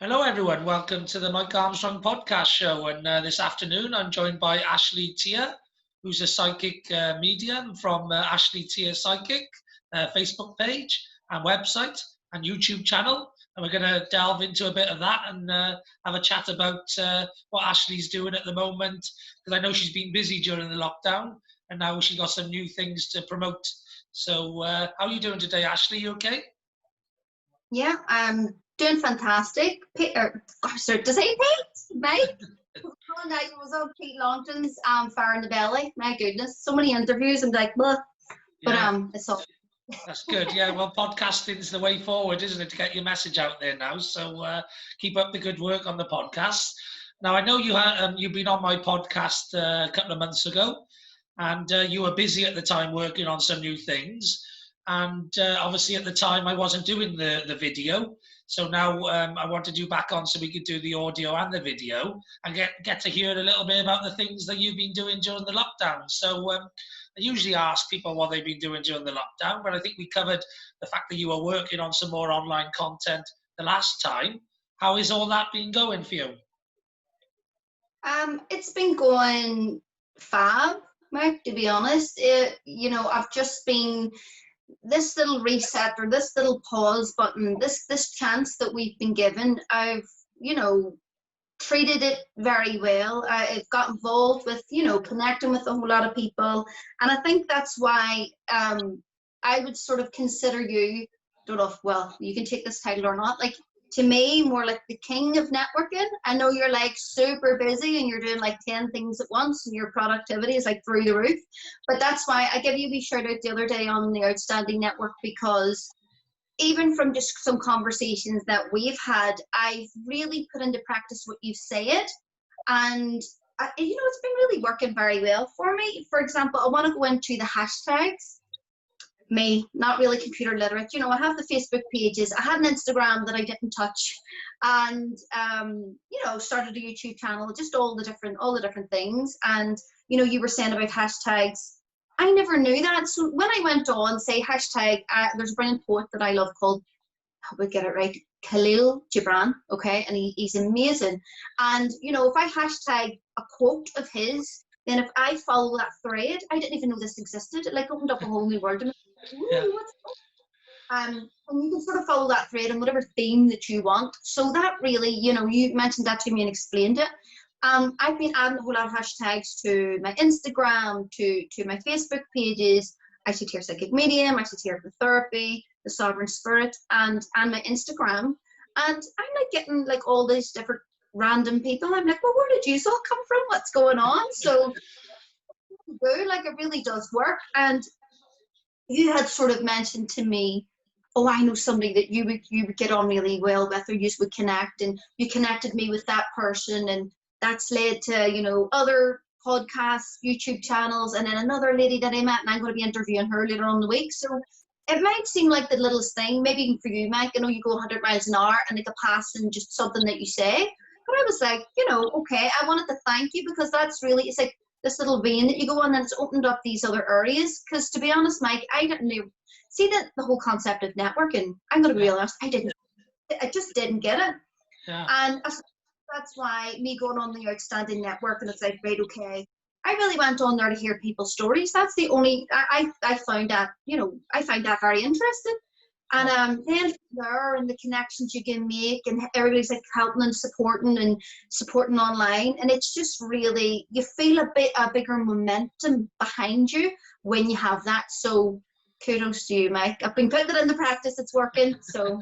Hello, everyone. Welcome to the Mike Armstrong podcast show. And this afternoon, I'm joined by Ashley Teer, who's a psychic medium from Ashley Teer Psychic Facebook page and website and YouTube channel. And we're going to delve into a bit of that and have a chat about what Ashley's doing at the moment, because I know she's been busy during the lockdown and now she got some new things to promote. So, how are you doing today, Ashley? You okay? Yeah, I'm doing fantastic. Sorry, to say Pete, mate. One night it was on Pete Longton's Fire in the Belly. My goodness, so many interviews. I'm like, but Yeah. it's all. That's good. Yeah, well, podcasting's the way forward, isn't it, to get your message out there now? So keep up the good work on the podcast. Now, I know you've been on my podcast a couple of months ago, and you were busy at the time working on some new things. And obviously, at the time, I wasn't doing the video. So now I wanted you back on so we could do the audio and the video and get to hear a little bit about the things that you've been doing during the lockdown. So I usually ask people what they've been doing during the lockdown, but I think we covered the fact that you were working on some more online content the last time. How is all that been going for you? It's been going fab, Mike. To be honest, I've just been this little reset or this little pause button, this chance that we've been given. I've treated it very well. I've got involved with, connecting with a whole lot of people. And I think that's why I would sort of consider you, don't know if, well, you can take this title or not, like to me, more like the king of networking. I know you're like super busy and you're doing like 10 things at once and your productivity is like through the roof. But that's why I give you a wee shout out the other day on the Outstanding Network, because even from just some conversations that we've had, I've really put into practice what you've said. And, it's been really working very well for me. For example, I want to go into the hashtags. Me, not really computer literate. I have the Facebook pages. I had an Instagram that I didn't touch, and started a YouTube channel. Just all the different things. And you were saying about hashtags. I never knew that. So when I went on, say hashtag, there's a brilliant poet that I love called, I hope I get it right, Khalil Gibran, okay, and he's amazing. And if I hashtag a quote of his, then if I follow that thread, I didn't even know this existed. It like opened up a whole new world to me. Yeah. Ooh, what's and you can sort of follow that thread and whatever theme that you want. So that really, you mentioned that to me and explained it. I've been adding a whole lot of hashtags to my Instagram, to my Facebook pages. I should hear psychic medium, I should hear for therapy, the sovereign spirit, and my Instagram. And I'm like getting like all these different random people. I'm like, well, where did you all come from? What's going on? So good, like it really does work. And you had sort of mentioned to me, oh, I know somebody that you would get on really well with, or you would connect, and you connected me with that person, and that's led to other podcasts, YouTube channels, and then another lady that I met, and I'm going to be interviewing her later on in the week. So it might seem like the littlest thing, maybe even for you, Mike. I know you go 100 miles an hour, and like a pass and just something that you say. But I was like, okay, I wanted to thank you, because that's really, it's like this little vein that you go on, and it's opened up these other areas. Because to be honest, Mike, I didn't know, see that the whole concept of networking. I'm going to be honest, I just didn't get it. Yeah. And that's why me going on the Outstanding Network, and it's like, right, okay, I really went on there to hear people's stories. That's the only, I found that, I find that very interesting. And then from there, and the connections you can make, and everybody's like helping and supporting online, and it's just really, you feel a bigger momentum behind you when you have that. So kudos to you, Mike. I've been putting it into practice. It's working. So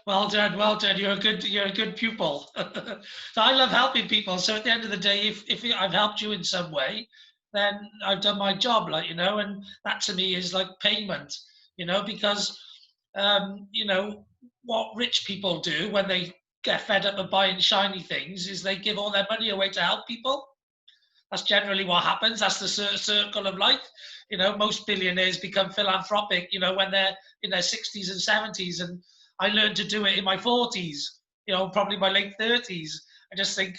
Well done, well done. You're a good pupil. So I love helping people. So at the end of the day, if I've helped you in some way, then I've done my job, and that to me is like payment, because what rich people do when they get fed up of buying shiny things is they give all their money away to help people. That's generally what happens. That's the circle of life. Most billionaires become philanthropic, when they're in their 60s and 70s. And I learned to do it in my 40s, probably my late 30s. I just think,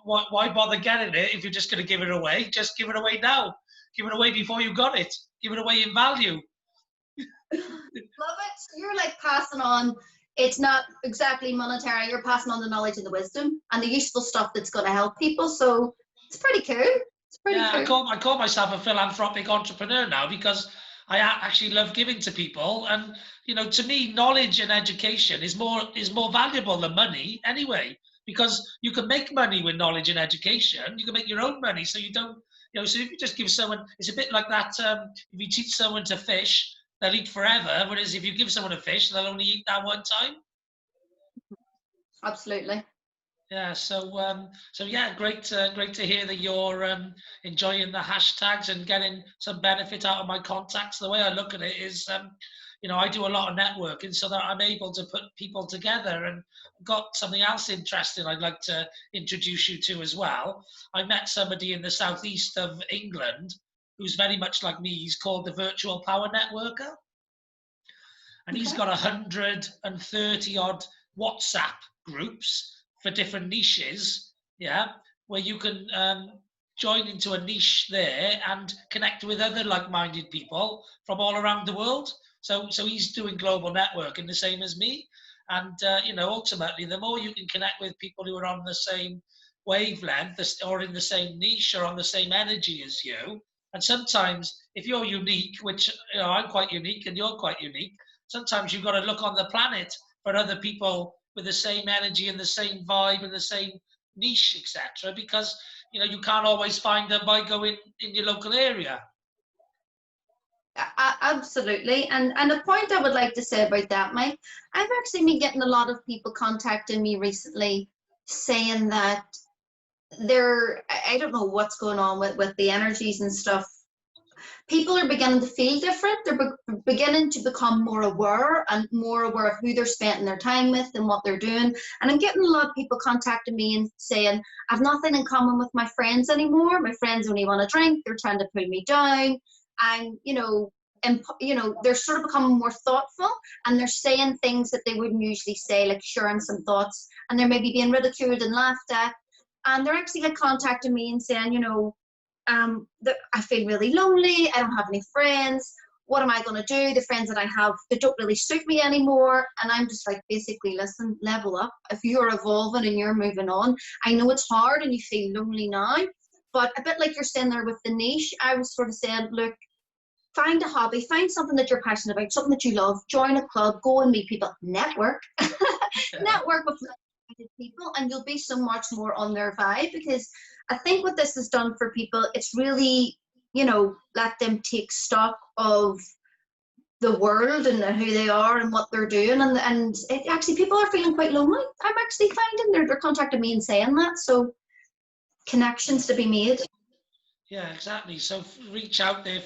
why bother getting it if you're just going to give it away? Just give it away now. Give it away before you got it. Give it away in value. love it. So you're like passing on it's not exactly monetary. You're passing on the knowledge and the wisdom and the useful stuff that's going to help people. So it's pretty cool. It's pretty Yeah, cool. I call myself a philanthropic entrepreneur now because I actually love giving to people, and to me, knowledge and education is more valuable than money anyway. Because you can make money with knowledge and education, you can make your own money. So you don't, So if you just give someone, it's a bit like that. If you teach someone to fish, they'll eat forever. Whereas if you give someone a fish, they'll only eat that one time. Absolutely. Yeah, so yeah, great to hear that you're enjoying the hashtags and getting some benefit out of my contacts. The way I look at it is, I do a lot of networking so that I'm able to put people together, and got something else interesting I'd like to introduce you to as well. I met somebody in the southeast of England who's very much like me. He's called the Virtual Power Networker, and he's got 130 odd WhatsApp groups for different niches, yeah, where you can join into a niche there and connect with other like-minded people from all around the world. So he's doing global networking the same as me, and ultimately, the more you can connect with people who are on the same wavelength or in the same niche or on the same energy as you, and sometimes if you're unique, which I'm quite unique and you're quite unique, sometimes you've got to look on the planet for other people with the same energy and the same vibe and the same niche, etc. Because you can't always find them by going in your local area. Absolutely. And a point I would like to say about that, Mike, I've actually been getting a lot of people contacting me recently saying that I don't know what's going on with the energies and stuff. People are beginning to feel different. They're beginning to become more aware and more aware of who they're spending their time with and what they're doing. And I'm getting a lot of people contacting me and saying, I've nothing in common with my friends anymore. My friends only want to drink. They're trying to pull me down. And, they're sort of becoming more thoughtful, and they're saying things that they wouldn't usually say, like sharing some thoughts, and they're maybe being ridiculed and laughed at. And they're actually like contacting me and saying, I feel really lonely. I don't have any friends. What am I going to do? The friends that I have, they don't really suit me anymore. And I'm just like, basically, listen, level up. If you're evolving and you're moving on, I know it's hard and you feel lonely now, but a bit like you're saying there with the niche, I was sort of saying, look, find a hobby, find something that you're passionate about, something that you love, join a club, go and meet people, network, network with people, and you'll be so much more on their vibe. Because I think what this has done for people, it's really, let them take stock of the world and who they are and what they're doing, and it actually, people are feeling quite lonely. I'm actually finding they're contacting me and saying that, so connections to be made. Yeah, exactly. So reach out there.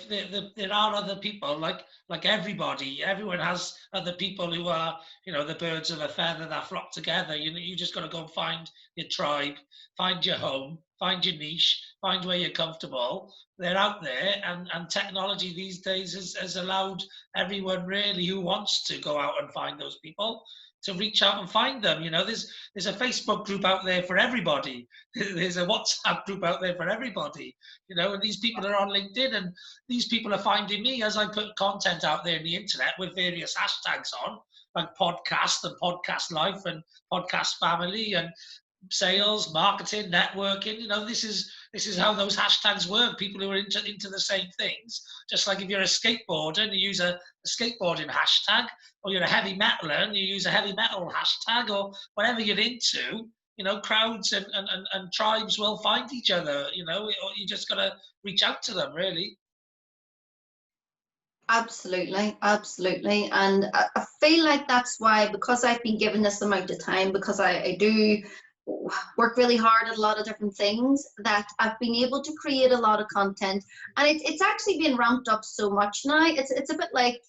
There are other people, like everybody. Everyone has other people who are, the birds of a feather that flock together. You just got to go and find your tribe, find your home, find your niche, find where you're comfortable. They're out there, and technology these days has allowed everyone really who wants to go out and find those people to reach out and find them. There's a Facebook group out there for everybody. There's a WhatsApp group out there for everybody. And these people are on LinkedIn, and these people are finding me as I put content out there in the internet with various hashtags on, like podcast and podcast life and podcast family and sales, marketing, networking. This is how those hashtags work. People who are into the same things. Just like if you're a skateboarder and you use a skateboarding hashtag, or you're a heavy metaler and you use a heavy metal hashtag, or whatever you're into, crowds and tribes will find each other. You just got to reach out to them, really. Absolutely, absolutely. And I feel like that's why, because I've been given this amount of time, because I do work really hard at a lot of different things, that I've been able to create a lot of content. And it's actually been ramped up so much now. It's a bit like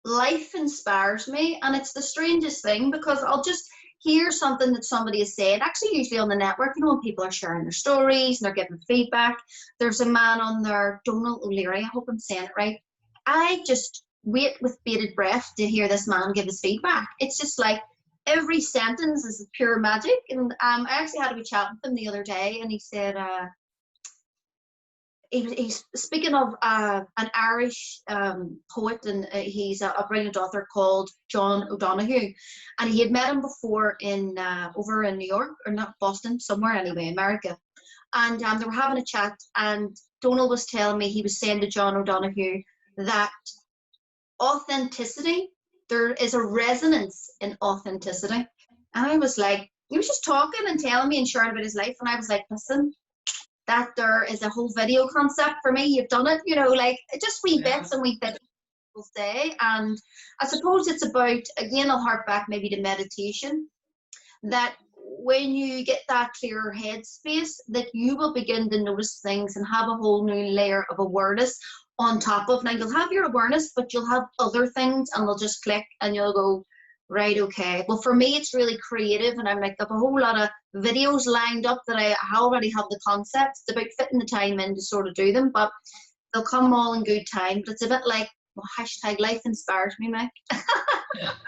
life inspires me. And it's the strangest thing, because I'll just hear something that somebody has said, actually usually on the network, when people are sharing their stories and they're giving feedback. There's a man on there, Donald O'Leary, I hope I'm saying it right. I just wait with bated breath to hear this man give his feedback. It's just like every sentence is pure magic. And I actually had a wee chat with him the other day, and he said, he's speaking of an Irish poet, and he's a brilliant author called John O'Donoghue, and he had met him before in over in New York, or not Boston, somewhere anyway, America, and they were having a chat, and Donald was telling me, he was saying to John O'Donoghue that authenticity, there is a resonance in authenticity, and I was like, he was just talking and telling me and sharing about his life, and I was like, listen, that there is a whole video concept for me. You've done it, like just wee bits and wee bits people say. And I suppose it's about, again, I'll hark back maybe to meditation, that when you get that clearer headspace, that you will begin to notice things and have a whole new layer of awareness on top of. Now, you'll have your awareness, but you'll have other things, and they'll just click, and you'll go, right, okay. Well, for me, it's really creative, and I'm like, I have a whole lot of videos lined up that I already have the concepts. It's about fitting the time in to sort of do them, but they'll come all in good time. But it's a bit like, well, hashtag life inspires me, Mike.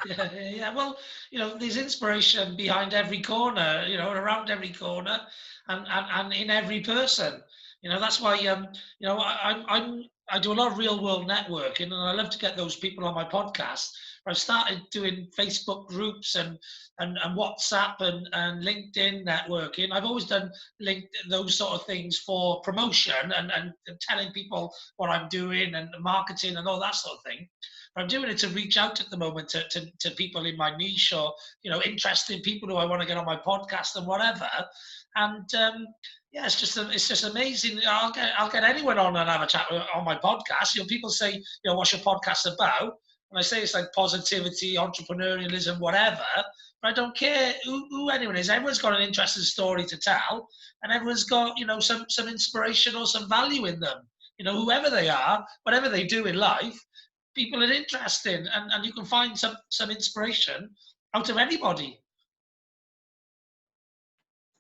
Yeah. Well, there's inspiration behind every corner, and around every corner, and in every person. That's why I do a lot of real world networking, and I love to get those people on my podcast. I've started doing Facebook groups and WhatsApp and LinkedIn networking. I've always done those sort of things for promotion and telling people what I'm doing and marketing and all that sort of thing. But I'm doing it to reach out at the moment to people in my niche, or interested people who I want to get on my podcast and whatever. And yeah, it's just amazing. I'll get anyone on and have a chat on my podcast. People say, what's your podcast about? And I say it's like positivity, entrepreneurialism, whatever. But I don't care who anyone is. Everyone's got an interesting story to tell, and everyone's got some inspiration or some value in them. Whoever they are, whatever they do in life, people are interested, and you can find some inspiration out of anybody.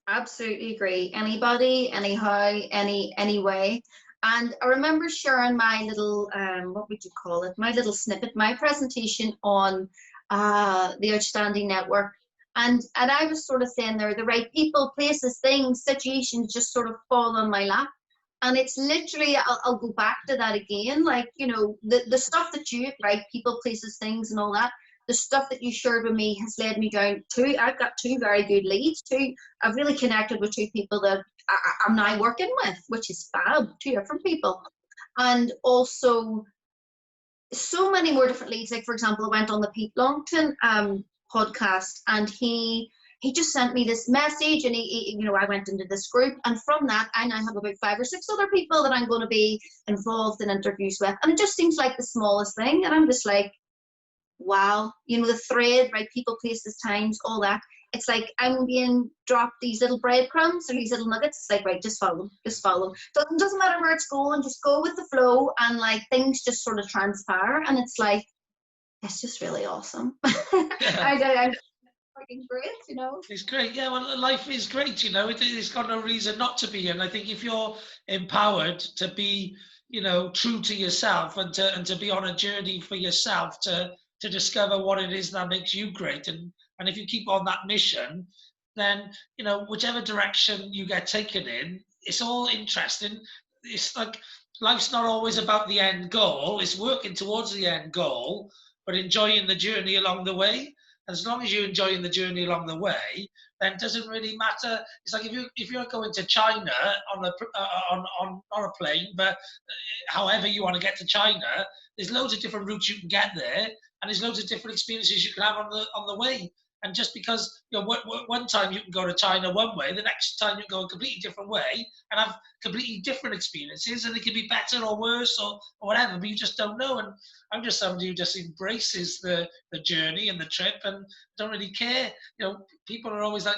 Absolutely agree. Anybody, anyhow, any way. And I remember sharing my little, what would you call it? My little snippet, my presentation on the Outstanding Network. And I was sort of saying there, the right people, places, things, situations just sort of fall on my lap. And it's literally, I'll go back to that again, like, the stuff that you, right, people, places, things, and all that, the stuff that you shared with me has led me down to, I've got two very good leads, I've really connected with two people that I'm now working with, which is fab, two different people. And also so many more different leads. Like, for example, I went on the Pete Longton podcast, and he just sent me this message, and he I went into this group, and from that I now have about 5 or 6 other people that I'm going to be involved in interviews with, and it just seems like the smallest thing, and I'm just like, wow, the thread, right, people, places, times, all that. It's like I'm being dropped these little breadcrumbs or these little nuggets. It's like, right, just follow them, just follow them. So it doesn't matter where it's going, just go with the flow, and like things just sort of transpire, and it's like, it's just really awesome. I'm fucking great, It's great. Yeah, well, life is great, it's got no reason not to be. And I think if you're empowered to be, true to yourself, and to be on a journey for yourself to discover what it is that makes you great, and if you keep on that mission, then whichever direction you get taken in, it's all interesting. It's like life's not always about the end goal. It's working towards the end goal, but enjoying the journey along the way. As long as you're enjoying the journey along the way, then it doesn't really matter. It's like if you're going to China on a plane, but however you want to get to China, there's loads of different routes you can get there, and there's loads of different experiences you can have on the way. And just because one time you can go to China one way, the next time you can go a completely different way and have completely different experiences, and it can be better or worse or whatever, but you just don't know. And I'm just somebody who just embraces the journey and the trip, and don't really care. People are always like,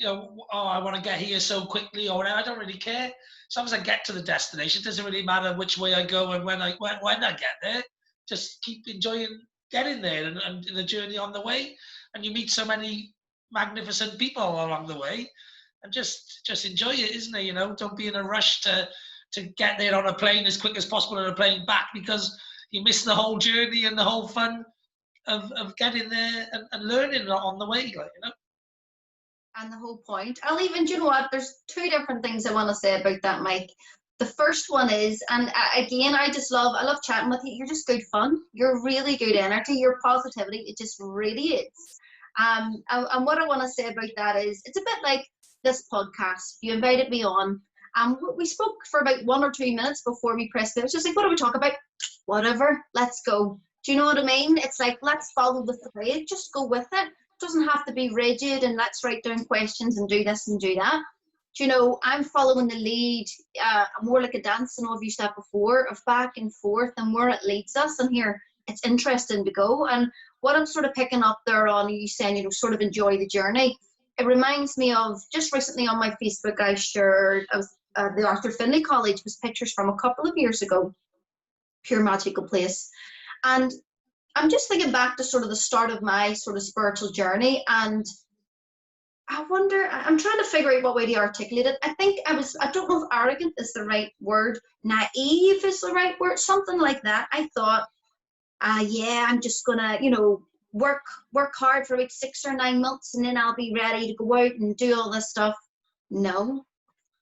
oh, I want to get here so quickly or whatever. I don't really care. As long as I get to the destination, it doesn't really matter which way I go and when I get there. Just keep enjoying getting there and the journey on the way. And you meet so many magnificent people along the way, and just enjoy it, isn't it? Don't be in a rush to get there on a plane as quick as possible and a plane back, because you miss the whole journey and the whole fun of getting there and learning on the way, And the whole point. I'll even, do you know what? There's 2 different things I want to say about that, Mike. The first one is, and again, I love chatting with you. You're just good fun. You're really good energy. Your positivity, it just radiates. And what I want to say about that is, it's a bit like this podcast. You invited me on. We spoke for about 1 or 2 minutes before we pressed it. It's just like, what do we talk about? Whatever. Let's go. Do you know what I mean? It's like, let's follow the thread. Just go with it. It doesn't have to be rigid and let's write down questions and do this and do that. You know, I'm following the lead, more like a dance, and I've used that before, of back and forth and where it leads us. And here, it's interesting to go. And what I'm sort of picking up there on you saying, you know, sort of enjoy the journey. It reminds me of just recently on my Facebook, I shared, the Arthur Findlay College was pictures from a couple of years ago, pure magical place. And I'm just thinking back to sort of the start of my sort of spiritual journey, and I wonder, I'm trying to figure out what way to articulate it. I think I don't know if arrogant is the right word, naive is the right word, something like that. I thought, yeah, I'm just gonna, you know, work hard for about 6 or 9 months and then I'll be ready to go out and do all this stuff. No,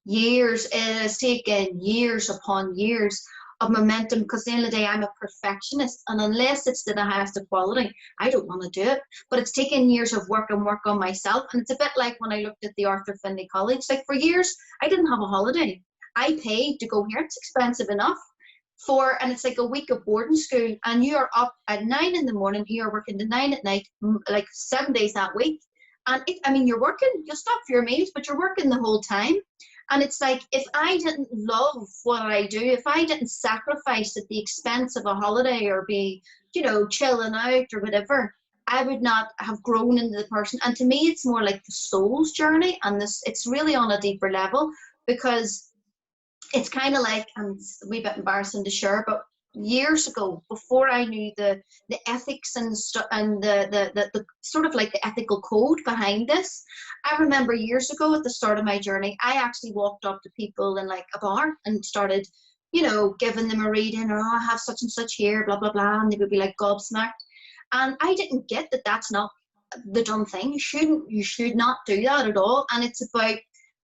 years, it has taken years upon years of momentum, because at the end of the day, I'm a perfectionist, and unless it's to the highest of quality, I don't want to do it. But it's taken years of work on myself, and it's a bit like when I looked at the Arthur Findlay College. Like, for years, I didn't have a holiday. I paid to go here. It's expensive enough and it's like a week of boarding school, and you are up at 9 in the morning, you are working to 9 at night, like 7 days that week. And I mean, you're working, you'll stop for your meals, but you're working the whole time. And it's like, if I didn't love what I do, if I didn't sacrifice at the expense of a holiday or be, you know, chilling out or whatever, I would not have grown into the person. And to me, it's more like the soul's journey. And it's really on a deeper level, because it's kind of like, and it's a wee bit embarrassing to share, but years ago, before I knew the ethics and the sort of like the ethical code behind this, I remember years ago at the start of my journey, I actually walked up to people in like a bar and started, you know, giving them a reading, or, oh, I have such and such here, blah, blah, blah, and they would be like gobsmacked. And I didn't get that that's not the done thing. You should not do that at all. And it's about,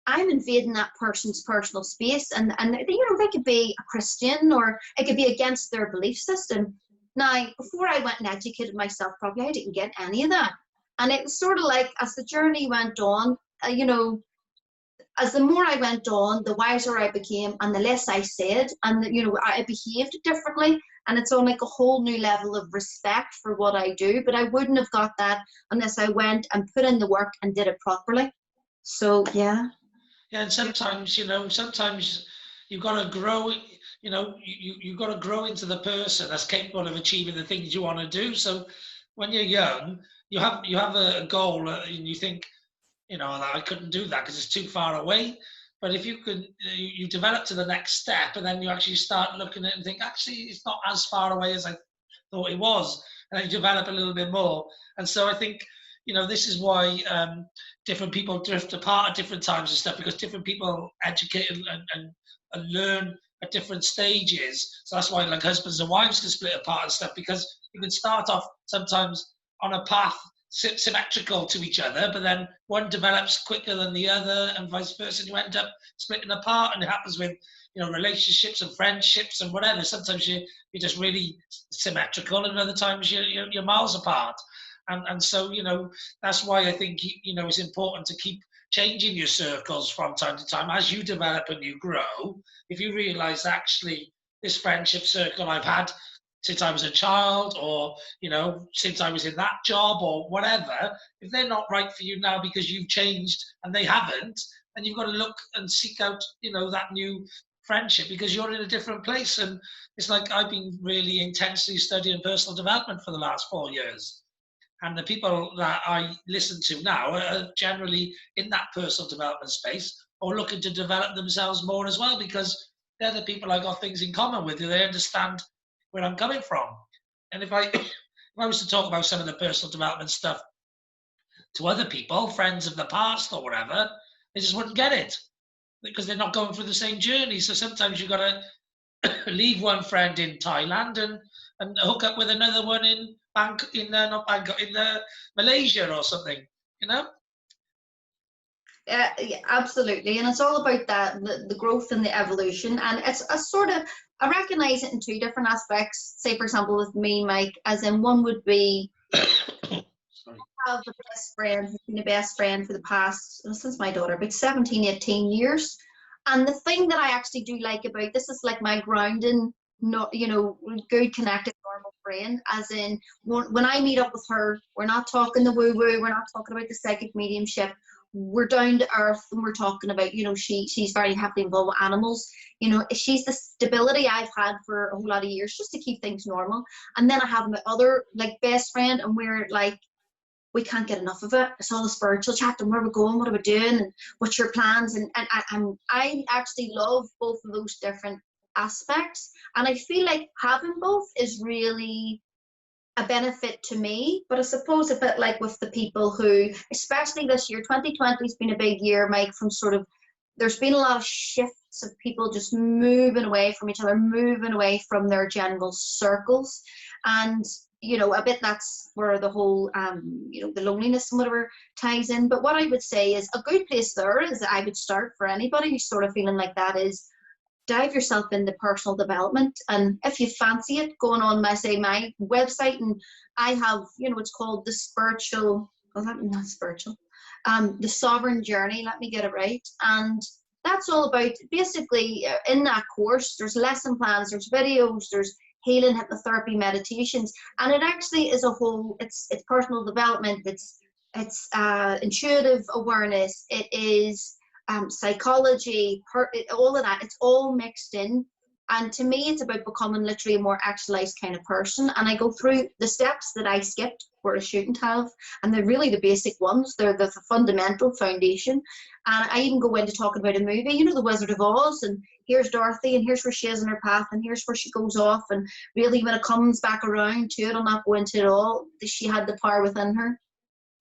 I'm invading that person's personal space, and you know, they could be a Christian or it could be against their belief system. Now, before I went and educated myself properly, I didn't get any of that. And it was sort of like, as the journey went on, you know, as the more I went on, the wiser I became, and the less I said, and you know, I behaved differently. And it's on like a whole new level of respect for what I do. But I wouldn't have got that unless I went and put in the work and did it properly. So yeah. Yeah, and sometimes, you know, you've got to grow, you know, you've got to grow into the person that's capable of achieving the things you want to do. So when you're young, you have a goal and you think, you know, I couldn't do that because it's too far away. But if you could, you develop to the next step, and then you actually start looking at it and think, actually, it's not as far away as I thought it was. And then you develop a little bit more. And so I think, you know, this is why different people drift apart at different times and stuff, because different people educate and learn at different stages. So that's why, like, husbands and wives can split apart and stuff, because you can start off sometimes on a path symmetrical to each other, but then one develops quicker than the other, and vice versa, and you end up splitting apart. And it happens with, you know, relationships and friendships and whatever. Sometimes you're just really symmetrical, and other times you're miles apart. And so, you know, that's why I think, you know, it's important to keep changing your circles from time to time as you develop and you grow. If you realize, actually, this friendship circle I've had since I was a child, or, you know, since I was in that job or whatever, if they're not right for you now because you've changed and they haven't, then you've got to look and seek out, you know, that new friendship, because you're in a different place. And it's like, I've been really intensely studying personal development for the last 4 years. And the people that I listen to now are generally in that personal development space, or looking to develop themselves more as well, because they're the people I got things in common with. They understand where I'm coming from. And if I was to talk about some of the personal development stuff to other people, friends of the past or whatever, they just wouldn't get it, because they're not going through the same journey. So sometimes you've got to leave one friend in Thailand and hook up with another one in Malaysia or something, you know? Yeah, absolutely, and it's all about that the growth and the evolution, and it's a sort of, I recognize it in two different aspects. Say, for example, with me, Mike, as in one would be Sorry. have a best friend who's been a best friend for the past, since my daughter, about 17, 18 years. And the thing that I actually do like about this is like my grounding, not, good connected normal friend, as in when I meet up with her, we're not talking the woo woo, we're not talking about the psychic mediumship. We're down to earth and we're talking about, she's very heavily involved with animals. She's the stability I've had for a whole lot of years just to keep things normal. And then I have my other like best friend, and we're like, we can't get enough of it. It's all the spiritual chat and where we're going, what are we doing, and what's your plans. And I actually love both of those different aspects. And I feel like having both is really a benefit to me. But I suppose a bit like with the people who, especially this year, 2020 has been a big year, Mike, from sort of, there's been a lot of shifts of people just moving away from each other, moving away from their general circles. And a bit that's where the whole, the loneliness and whatever ties in. But what I would say is a good place there is I would start for anybody who's sort of feeling like that is dive yourself into personal development. And if you fancy it, going on my website, and I have, it's called the spiritual, not spiritual, the sovereign journey, let me get it right. And that's all about basically in that course, there's lesson plans, there's videos, there's healing, hypnotherapy, meditations, and it actually is a whole, it's personal development, it's intuitive awareness, it is psychology, all of that, it's all mixed in. And to me, it's about becoming literally a more actualized kind of person. And I go through the steps that I skipped where I shouldn't have, and they're really the basic ones. They're the fundamental foundation. And I even go into talking about a movie, The Wizard of Oz, and here's Dorothy, and here's where she is in her path, and here's where she goes off. And really, when it comes back around to it, I'll not go into it all. She had the power within her.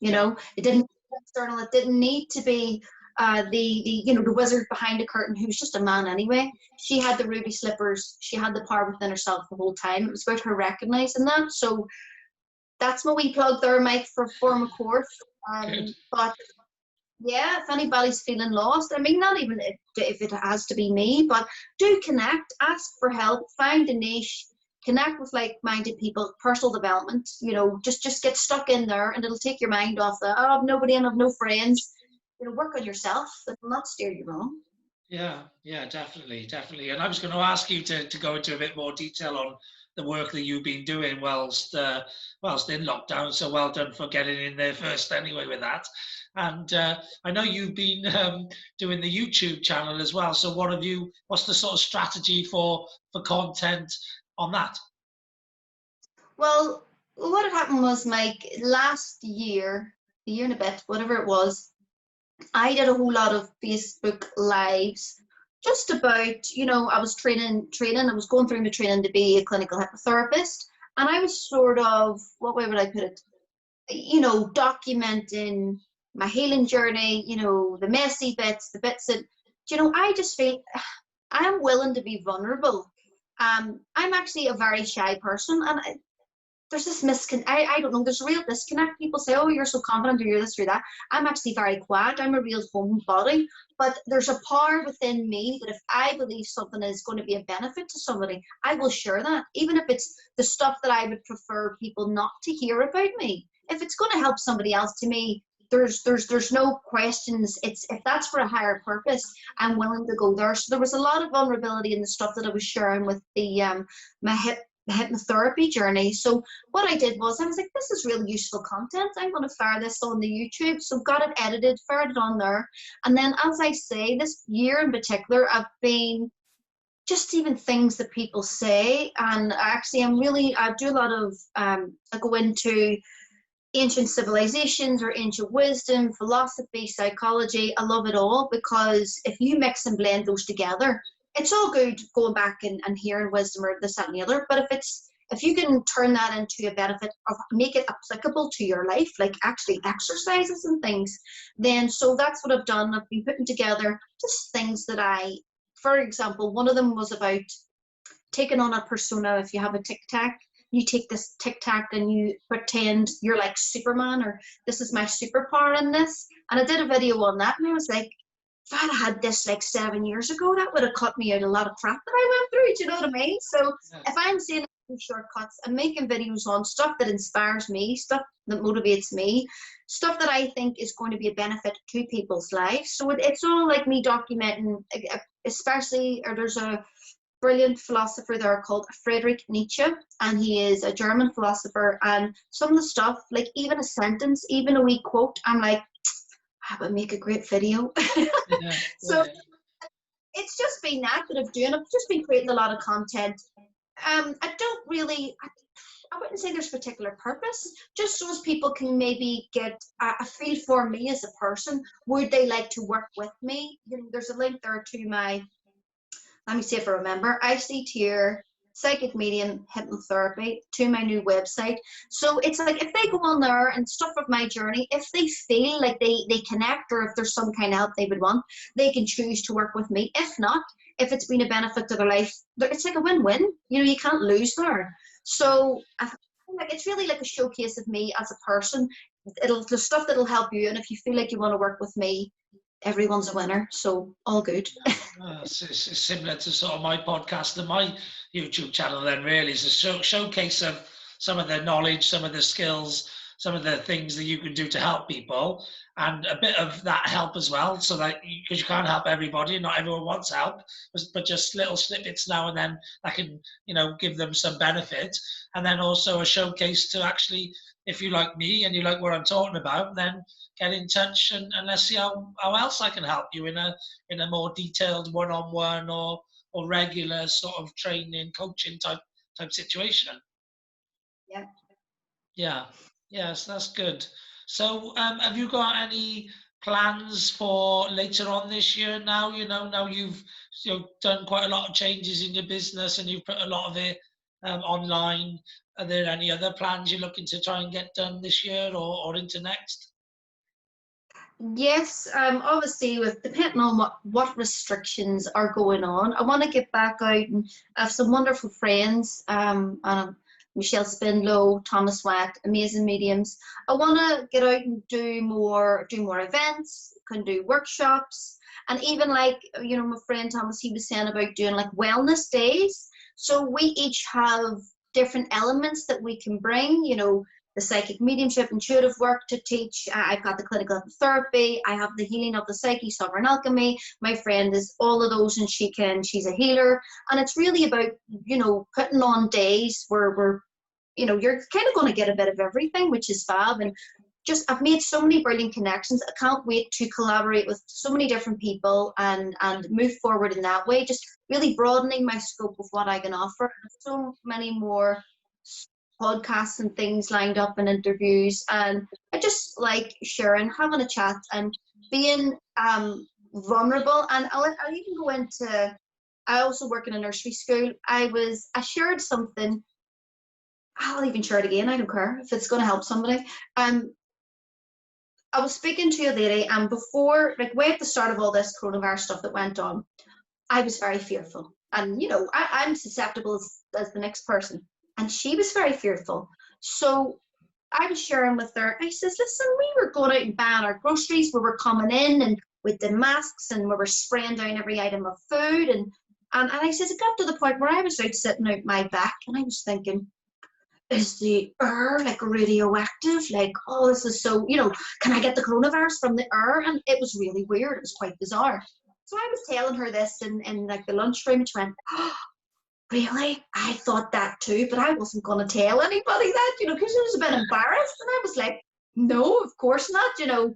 It didn't external. It didn't need to be the wizard behind the curtain, who was just a man anyway. She had the ruby slippers. She had the power within herself the whole time. It was about her recognizing that. So that's my wee plug there, Mike, for my course. But yeah, if anybody's feeling lost, I mean, not even if it has to be me, but do connect, ask for help, find a niche, connect with like-minded people, personal development. Just get stuck in there, and it'll take your mind off the, oh, I've nobody and I've no friends. Work on yourself. It will not steer you wrong. Yeah, definitely. And I was going to ask you to go into a bit more detail on the work that you've been doing whilst in lockdown. So well done for getting in there first anyway with that. And I know you've been doing the YouTube channel as well. So what's the sort of strategy for content on that? Well, what had happened was, Mike, last year, a year and a bit, whatever it was, I did a whole lot of Facebook lives just about, I was training, I was going through my training to be a clinical hypnotherapist. And I was sort of, what way would I put it? Documenting my healing journey, the messy bits, the bits that, I just feel I am willing to be vulnerable. I'm actually a very shy person, and there's this I don't know, there's a real disconnect. People say, oh, you're so confident, or you're this or that. I'm actually very quiet. I'm a real homebody, but there's a power within me that if I believe something is going to be a benefit to somebody, I will share that, even if it's the stuff that I would prefer people not to hear about me. If it's going to help somebody else, to me, there's no questions. It's, if that's for a higher purpose, I'm willing to go there. So there was a lot of vulnerability in the stuff that I was sharing with the my hypnotherapy journey. So what I did was, I was like, this is really useful content. I'm going to fire this on the YouTube. So got it edited, fired it on there. And then, as I say, this year in particular, I've been just even things that people say. And actually, I do a lot of, I go into ancient civilizations or ancient wisdom, philosophy, psychology. I love it all, because if you mix and blend those together, it's all good going back and hearing wisdom or this, that, and the other. But if you can turn that into a benefit, or make it applicable to your life, like actually exercises and things, then so that's what I've done. I've been putting together just things that for example, one of them was about taking on a persona. If you have a TikTok, you take this tic tac and you pretend you're like Superman, or this is my superpower in this. And I did a video on that, and I was like, if I'd had this like 7 years ago, that would have cut me out a lot of crap that I went through. Do you know what I mean? So if I'm seeing shortcuts and making videos on stuff that inspires me, stuff that motivates me, stuff that I think is going to be a benefit to people's lives. So it's all like me documenting, especially, or there's a brilliant philosopher there called Friedrich Nietzsche, and he is a German philosopher, and some of the stuff, like even a sentence, even a wee quote, I'm like, I would make a great video. So it's just been that of doing. I've just been creating a lot of content. I don't really, I wouldn't say there's a particular purpose, just so as people can maybe get a feel for me as a person. Would they like to work with me? You know, there's a link there to my, let me see if I remember, Teer, psychic medium hypnotherapy, to my new website. So it's like, if they go on there and stuff of my journey, if they feel like they connect, or if there's some kind of help they would want, they can choose to work with me. If not, if it's been a benefit to their life, it's like a win-win. You know, you can't lose there. So I feel like it's really like a showcase of me as a person. The stuff that'll help you, and if you feel like you want to work with me, everyone's a winner. So all good. It's similar to sort of my podcast and my YouTube channel then, really. It's a showcase of some of the knowledge, some of the skills, some of the things that you can do to help people, and a bit of that help as well, so that, because you can't help everybody, not everyone wants help, but just little snippets now and then that can, you know, give them some benefit. And then also a showcase to actually, if you like me and you like what I'm talking about, then get in touch and let's see how else I can help you in a more detailed one-on-one or regular sort of training, coaching type situation. Yeah. Yeah. Yes, that's good. So have you got any plans for later on this year now? You know, now you've done quite a lot of changes in your business and you've put a lot of it online. Are there any other plans you're looking to try and get done this year or into next? Yes, obviously, with depending on what restrictions are going on, I want to get back out, and I have some wonderful friends, and Michelle Spindlow, Thomas Watt, amazing mediums. I want to get out and do more events, can do workshops, and even like, you know, my friend Thomas, he was saying about doing like wellness days. So we each have different elements that we can bring, you know, the psychic mediumship, intuitive work to teach. I've got the clinical therapy. I have the healing of the psyche, sovereign alchemy. My friend is all of those, and she's a healer. And it's really about, you know, putting on days where you know, you're kind of going to get a bit of everything, which is fab. And just, I've made so many brilliant connections. I can't wait to collaborate with so many different people and move forward in that way. Just really broadening my scope of what I can offer. So many more podcasts and things lined up and interviews, and I just like sharing, having a chat, and being vulnerable. And I'll even go into, I also work in a nursery school. I shared something, I'll even share it again, I don't care if it's going to help somebody. I was speaking to a lady, and before, like way at the start of all this coronavirus stuff that went on, I was very fearful, and you know, I'm susceptible as the next person. And she was very fearful. So I was sharing with her, I says, listen, we were going out and buying our groceries, we were coming in and with the masks, and we were spraying down every item of food. And I says, it got to the point where I was out sitting out my back, and I was thinking, is the air like radioactive? Like, oh, this is so, you know, can I get the coronavirus from the air? And it was really weird. It was quite bizarre. So I was telling her this in like the lunchroom, and she went, oh, really? I thought that too, but I wasn't going to tell anybody that, you know, because I was a bit embarrassed. And I was like, no, of course not, you know.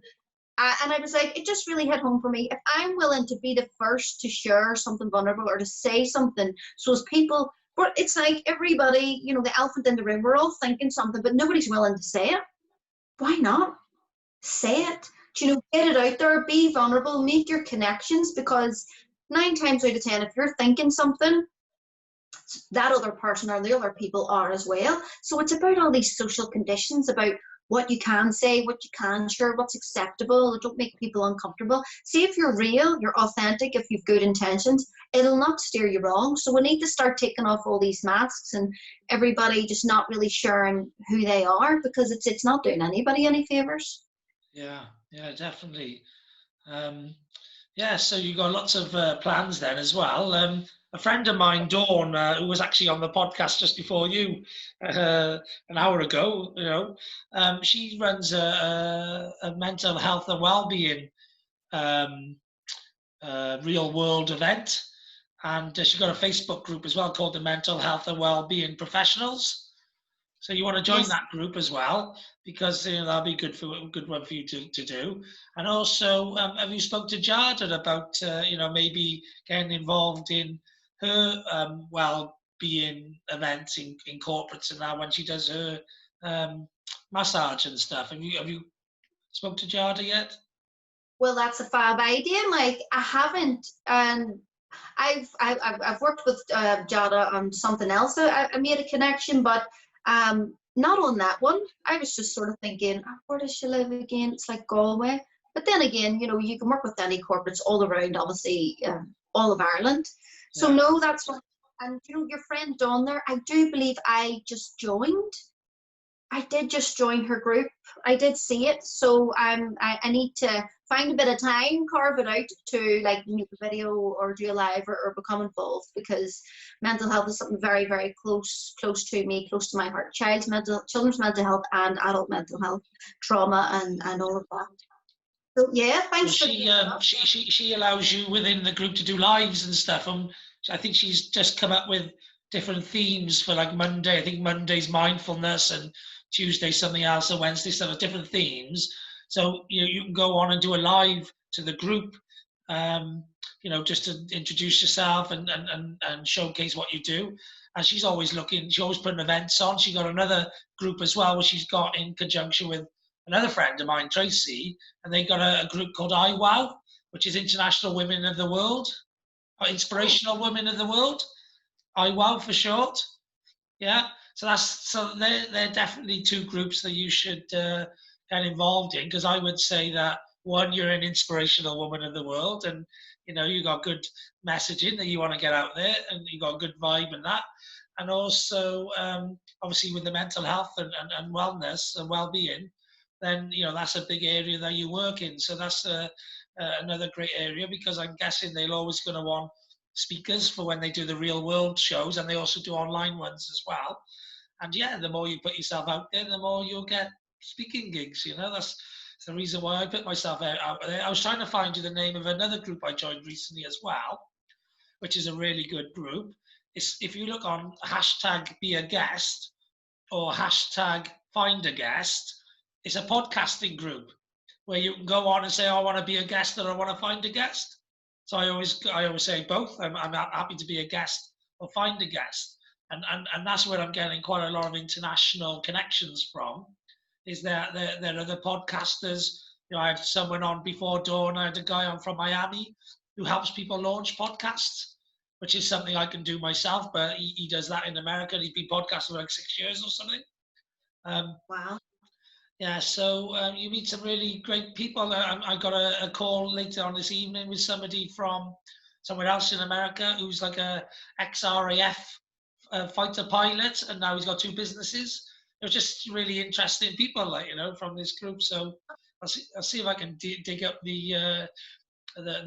And I was like, it just really hit home for me. If I'm willing to be the first to share something vulnerable or to say something, so as people, but it's like everybody, you know, the elephant in the room, we're all thinking something, but nobody's willing to say it. Why not? Say it. You know, get it out there, be vulnerable, make your connections, because 9 times out of 10, if you're thinking something, that other person or the other people are as well. So it's about all these social conditions, about what you can say, what you can share, what's acceptable. Don't make people uncomfortable. See, if you're real, you're authentic, if you've good intentions, it'll not steer you wrong. So we need to start taking off all these masks and everybody just not really sharing who they are, because it's not doing anybody any favors. Yeah, definitely. Yeah, so you got lots of plans then as well. A friend of mine, Dawn, who was actually on the podcast just before you, an hour ago, she runs a mental health and well-being um, real world event, and she got a Facebook group as well called the Mental Health and Well-being Professionals. So you want to join Yes. that group as well, because that'll be good one for you to do. And also, have you spoke to Jada about maybe getting involved in her well-being events in corporates and that when she does her massage and stuff? Have you spoke to Jada yet? Well, that's a fab idea, Mike. I haven't, and I've worked with Jada on something else. I made a connection, but not on that one. I was just sort of thinking, where does she live again? It's like Galway. But then again, you can work with any corporates all around, obviously, all of Ireland. So Yeah. no, that's what. And your friend Dawn there, I do believe I just joined. I did just join her group. I did see it, so I need to find a bit of time, carve it out to like make a video or do a live or become involved, because mental health is something very, very close to me, close to my heart. Children's mental health and adult mental health, trauma and all of that. So yeah, Well, thanks for she allows you within the group to do lives and stuff. I think she's just come up with different themes for like Monday. I think Monday's mindfulness and Tuesday something else and Wednesday some different themes. So you can go on and do a live to the group, just to introduce yourself and showcase what you do. And she's always putting events on. She got another group as well, which she's got in conjunction with another friend of mine, Tracy, and they got a group called IWOW, which is International Women of the World, or Inspirational Women of the World, IWOW for short. Yeah, so they're definitely two groups that you should get involved in, because I would say that one, you're an inspirational woman of the world, and you got good messaging that you want to get out there, and you got a good vibe and that, and also obviously with the mental health and wellness and well-being, then that's a big area that you work in. So that's another great area, because I'm guessing they're always going to want speakers for when they do the real world shows, and they also do online ones as well. And yeah, the more you put yourself out there, the more you'll get speaking gigs. That's the reason why I put myself out there. I was trying to find you the name of another group I joined recently as well, which is a really good group. If you look on hashtag be a guest or hashtag find a guest, it's a podcasting group where you can go on and say, I want to be a guest or I want to find a guest. So I always say both. I'm happy to be a guest or find a guest. And that's where I'm getting quite a lot of international connections from, is that there are other podcasters. I had someone on before Dawn. I had a guy on from Miami who helps people launch podcasts, which is something I can do myself, but he does that in America. And he's been podcasting for like 6 years or something. Wow. Yeah, so you meet some really great people. I got a call later on this evening with somebody from somewhere else in America who's like a ex-RAF fighter pilot, and now he's got 2 businesses. They're just really interesting people, from this group. So I'll see if I can dig up the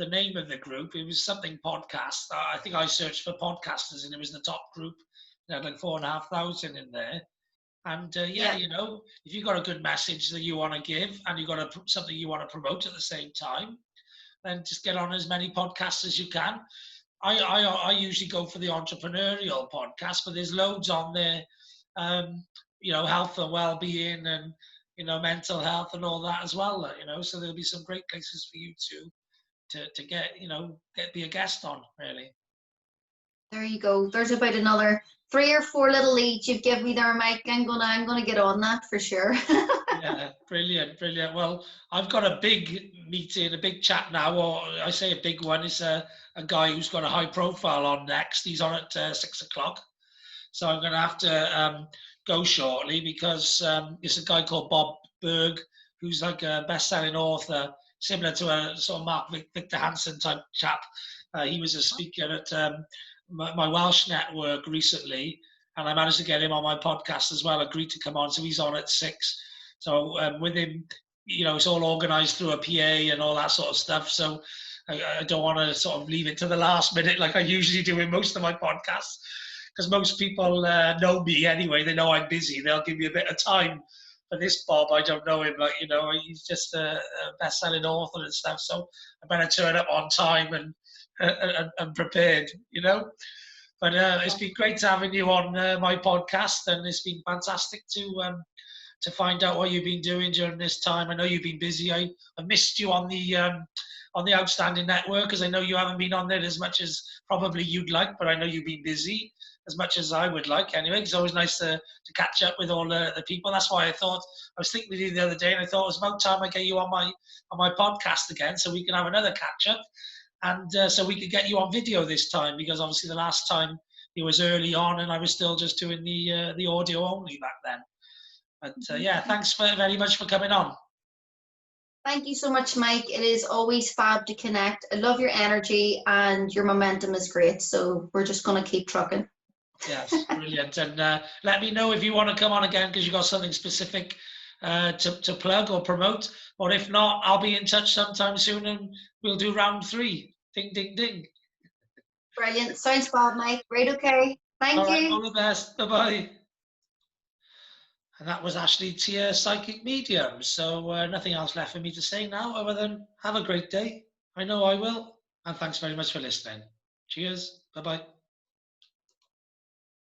name of the group. It was something podcast. I think I searched for podcasters, and it was the top group. They had like 4,500 in there. And Yeah. if you've got a good message that you want to give, and you've got something you want to promote at the same time, then just get on as many podcasts as you can. I usually go for the entrepreneurial podcast, but there's loads on there, health and well-being and, mental health and all that as well, so there'll be some great places for you to get, be a guest on, really. There you go. There's about another 3 or 4 little leads you've given me there, Mike. I'm gonna get on that for sure. Yeah, brilliant. Well, I've got a big meeting, a big chat now, or I say a big one. It's a guy who's got a high profile on next. He's on at 6 o'clock. So I'm going to have to go shortly, because it's a guy called Bob Berg, who's like a best-selling author, similar to a sort of Victor Hansen type chap. He was a speaker at my Welsh network recently, and I managed to get him on my podcast as well, agreed to come on, so he's on at 6. So with him, it's all organised through a PA and all that sort of stuff, so I don't want to sort of leave it to the last minute like I usually do in most of my podcasts, because most people know me anyway. They know I'm busy. They'll give me a bit of time. For this Bob, I don't know him. Like, he's just a best-selling author and stuff. So I better turn up on time and prepared, But it's been great having you on my podcast, and it's been fantastic to find out what you've been doing during this time. I know you've been busy. I missed you on the Outstanding Network, because I know you haven't been on there as much as probably you'd like, but I know you've been busy as much as I would like anyway. It's always nice to catch up with all the people. That's why I was thinking of you the other day, and I thought it was about time I get you on my podcast again, so we can have another catch up, and so we could get you on video this time, because obviously the last time it was early on and I was still just doing the audio only back then. But yeah, thanks very much for coming on. Thank you so much, Mike. It is always fab to connect. I love your energy, and your momentum is great. So we're just going to keep trucking. Yes, brilliant. And let me know if you want to come on again, because you've got something specific to plug or promote. Or if not, I'll be in touch sometime soon and we'll do round 3. Ding, ding, ding. Brilliant. Sounds fab, Mike. Great, okay. Thank you. All the best. Bye-bye. And that was Ashley Teer, Psychic Medium. So nothing else left for me to say now other than have a great day. I know I will. And thanks very much for listening. Cheers. Bye-bye.